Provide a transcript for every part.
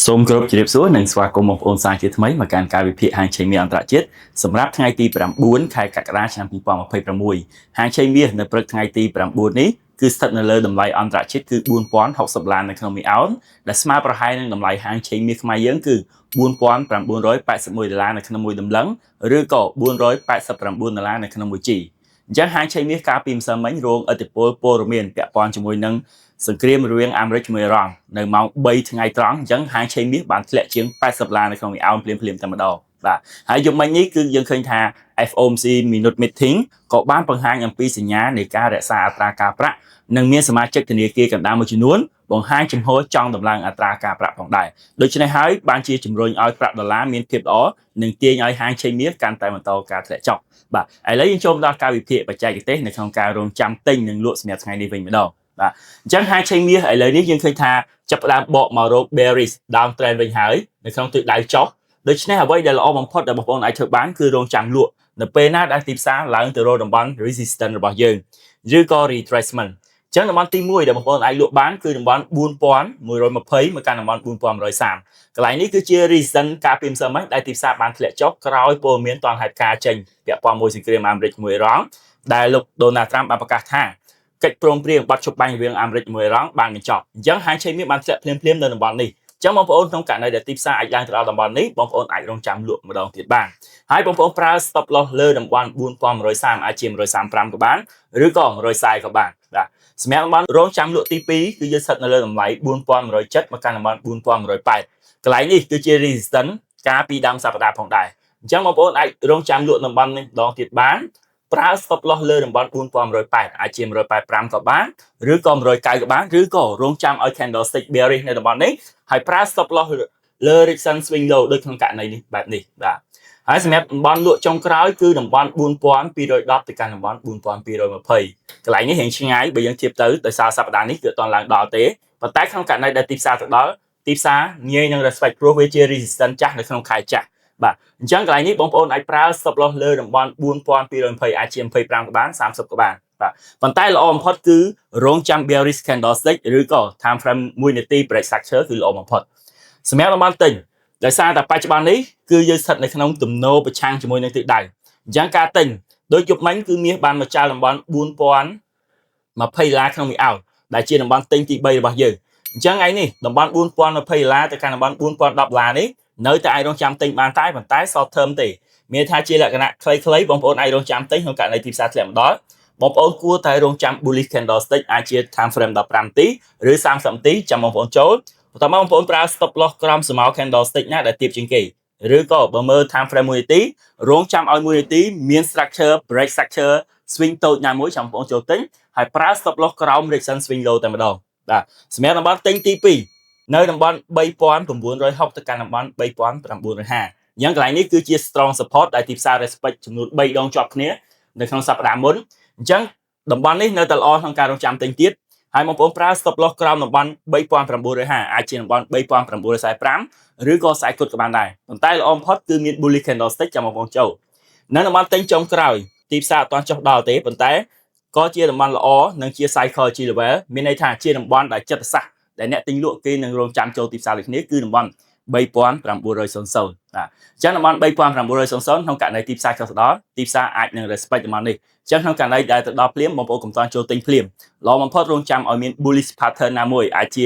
សូមគោរពជម្រាបសួរនិងស្វាគមន៍បងប្អូនសាជាថ្មីមកកាន់ការវិភាគហាងឆេងមាសអន្តរជាតិសម្រាប់ថ្ងៃទី9ខែកក្កដាឆ្នាំ2026ហាងឆេងមាសនៅព្រឹកថ្ងៃទី9នេះគឺស្ថិតនៅលើតម្លៃអន្តរជាតិគឺ$4060នៅក្នុង1អោនដែលស្មើប្រហែលនឹងតម្លៃហាងឆេងមាសខ្មែរយើងគឺ$4981នៅក្នុង1តម្លឹងឬក៏$489នៅក្នុង1ជីអញ្ចឹងហាងឆេងមាសកាលពីម្សិលមិញរងឥទ្ធិពលព័ត៌មានពាក់ព័ន្ធជាមួយនឹងសង្គ្រាមរវាងអាមេរិកជាមួយអ៊ីរ៉ង់នៅម៉ោង3ថ្ងៃត្រង់អញ្ចឹងហាងឆេងមាសបានធ្លាក់ជាង$80នៅក្នុង1អោនភ្លាមៗតែម្ដងបាទហើយយប់មិញនេះគឺយើងឃើញថា FOMC Minute Meeting ក៏បានបង្ហាញអំពីសញ្ញានៃការរក្សាអត្រាការប្រាក់និងមានសមាជិកធនាគារកណ្ដាលមួយចំនួនបង្ហាញចំហចង់ដំឡើងអត្រាការប្រាក់ផងដែរដូច្នេះហើយបានជាជំរុញឲ្យប្រាក់ដុល្លារមានភាពល្អនិងទាញឲ្យហាងឆេងមាសកាន់តែបន្តការធ្លាក់ចុះបាទឥឡូវយើងចូលដល់ការវិភាគបច្ចេកទេសនៅក្នុងការរងចាំទិញនិងលក់សម្រាប់ថ្ងៃនេះវិញម្ដងបាទអញ្ចឹងហាងឆេងមាសឥឡូវនេះយើងឃើញថាចាប់ផ្ដើមបកមករក bearish down trend វិញហើយនៅក្នុងទិសដៅចុះដូច្នេះអ្វីដែលល្អបំផុតដែលបងប្អូនអាចធ្វើបានគឺរងចាំលក់នៅពេលណាដែលទីផ្សារឡើងទៅរកតំបន់ resistance របស់យើងឬក៏ retracement អញ្ចឹងតំបន់ទី1ដែលបងប្អូនអាចលក់បានគឺតំបន់4120មកកាន់តំបន់4130កន្លែងនេះគឺជា resistance ការពីម្សិលមិញដែលទីផ្សារបានធ្លាក់ចុះក្រោយព័ត៌មានទាន់ហេតុការណ៍ចេញពាក់ព័ន្ធមួយសង្គ្រាមអាមេរិកជាមួយអ៊ីរ៉ង់ដែលលោក Donald Trump បានប្រកាសថាកិច្ចព្រមព្រៀងបាត់ជប់បាញ់រវាងអាមេរិកជាមួយអ៊ីរ៉ង់បានបញ្ចប់អញ្ចឹងហាងឆេងមាសបានធ្លាក់ភ្លាមៗនៅតំបន់នេះអញ្ចឹងបងប្អូនក្នុងករណីដែលទីផ្សារអាចឡើងទៅដល់តំបន់នេះបងប្អូនអាចរងចាំលក់ម្ដងទៀតបានហើយបងប្អូនប្រើ stop loss លើតំបន់4130អាចជា135ក៏បានឬក៏140ក៏បានបាទសម្រាប់តំបន់រងចាំលក់ទី2គឺយើងស្ថិតនៅលើតម្លៃ4170មកកាន់តំបន់4180កន្លែងនេះគឺជា resistance ការពីដើមសប្តាហ៍ផងដែរអញ្ចឹងបងប្អូនអាចរងចាំលក់តំបន់នេះម្ដងទៀតបានប្រើ stop loss លើតំបន់4180អាចជា185ក៏បានឬក៏190ក៏បានឬក៏រងចាំឲ្យ candlestick bearish នៅតំបន់នេះហើយប្រើ stop loss លើ resistance swing low ដូចក្នុងករណីនេះបែបនេះបាទហើយសម្រាប់តំបន់លក់ចុងក្រោយគឺតំបន់4210ទៅកាន់តំបន់4220កន្លែងនេះរៀងឆ្ងាយបើយើងធៀបទៅដោយសារសប្តាហ៍នេះគឺអត់ទាន់ឡើងដល់ទេប៉ុន្តែក្នុងករណីដែលទីផ្សារទៅដល់ទីផ្សារងាយនឹង respect ព្រោះវាជា resistance ចាស់នៅក្នុងខែចាស់បាទអញ្ចឹងកន្លែងនេះបងប្អូនអាចប្រើ stop loss លើតំបន់4220អាចជា25ក៏បាន30ក៏បានបាទប៉ុន្តែល្អបំផុតគឺរងចាំ bearish candlestick ឬក៏ time frame 1នាទី break structure គឺល្អបំផុតសម្រាប់តំបន់ទិញដោយសារតែបច្ចុប្បន្ននេះគឺយើងស្ថិតនៅក្នុងទំនោរប្រឆាំងជាមួយនឹងទិសដៅអញ្ចឹងការទិញដូចយប់មិញគឺមាសបានមកចោលតំបន់$4020ក្នុង1អោនដែលជាតំបន់ទិញទី3របស់យើងអញ្ចឹងថ្ងៃនេះតំបន់$4020ទៅកាន់តំបន់$4010នេះនៅតែអាចរងចាំទិញបានតែប៉ុន្តែ short term ទេមានថាជាលក្ខណៈខ្លីៗបងប្អូនអាចរងចាំទិញក្នុងករណីទីផ្សារធ្លាក់ម្ដងបងប្អូនគួរតែរងចាំ bullish candlestick អាចជា time frame 15នាទីឬ30នាទីចាំបងប្អូនចូលបន្តមកបងប្អូនប្រើ stop loss ក្រោមស្រមោល candlestick ណាដែលទាបជាងគេឬក៏បើមើល time frame 1នាទីរងចាំឲ្យ1នាទីមាន structure break structure swing តូចណាមួយចាំបងប្អូនចូលទិញហើយប្រើ stop loss ក្រោម resistance swing low តែម្ដងបាទសម្រាប់តំបន់ទិញទី2នៅតំបន់3960ទៅកាន់តំបន់3950អញ្ចឹងកន្លែងនេះគឺជា strong support ដែលទីផ្សារ respect ចំនួន3ដងជាប់គ្នានៅក្នុងសប្តាហ៍មុនអញ្ចឹងតំបន់នេះនៅតែល្អក្នុងការរងចាំទិញទៀតហើយបងប្អូនប្រើ stop loss ក្រោមតំបន់3950អាចជាតំបន់3945ឬក៏40គត់ក៏បានដែរប៉ុន្តែល្អបំផុតគឺមាន bullish candlestick ចាំបងប្អូនចូលនៅតំបន់ទិញចុងក្រោយទីផ្សារអត់ទាន់ចុះដល់ទេប៉ុន្តែក៏ជាតំបន់ល្អនិងជា psychology level មានន័យថាជាតំបន់ដែលចិត្តសាស្ត្រដែលអ្នកទិញលក់គេនឹងរងចាំចូលទីផ្សារដូចគ្នាគឺតំបន់3900បាទអញ្ចឹងតំបន់3900ក្នុងករណីទីផ្សារចុះទៅដល់ទីផ្សារអាចនឹង respect តំបន់នេះអញ្ចឹងក្នុងករណីដែលទៅដល់ភ្លាមបងប្អូនកុំតន់ចូលទិញភ្លាមល្អបំផុតរងចាំឲ្យមាន bullish pattern ណាមួយអាចជា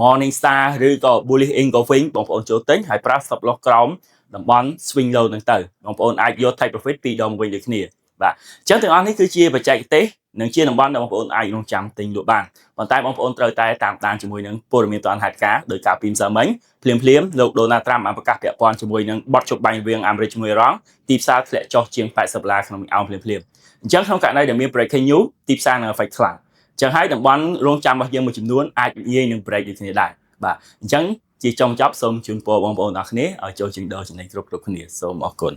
morning star ឬក៏ bullish engulfing បងប្អូនចូលទិញហើយប្រើ stop loss ក្រោមតំបន់ swing low ហ្នឹងទៅបងប្អូនអាចយក take profit 2ដងវិញដូចគ្នាបាទអញ្ចឹងទាំងអស់នេះគឺជាបច្ចេកទេសនិងជាតំបន់ដែលបងប្អូនអាចរងចាំទិញលក់បានប៉ុន្តែបងប្អូនត្រូវតែតាមដានជាមួយនឹងព័ត៌មានទាន់ហេតុការណ៍ដោយការពីម្សិលមិញភ្លាមលោក Donald Trump បានប្រកាសពាក់ព័ន្ធជាមួយនឹងបទជប់បាញ់រវាងអាមេរិកជាមួយអ៊ីរ៉ង់ទីផ្សារធ្លាក់ចុះជាង$80ក្នុង1អោនភ្លាមអញ្ចឹងក្នុងករណីដែលមាន breaking news ទីផ្សារនឹង affect ខ្លាំងអញ្ចឹងហើយតំបន់រងចាំរបស់យើងមួយចំនួនអាចងាយនឹង break ដូចគ្នាដែរបាទអញ្ចឹងជាចុងចប់សូមជូនពរបងប្អូនអរគ្នាឲ្យចូលជិះដល់ចំណេញគ្រប់គ្នាសូមអរគុណ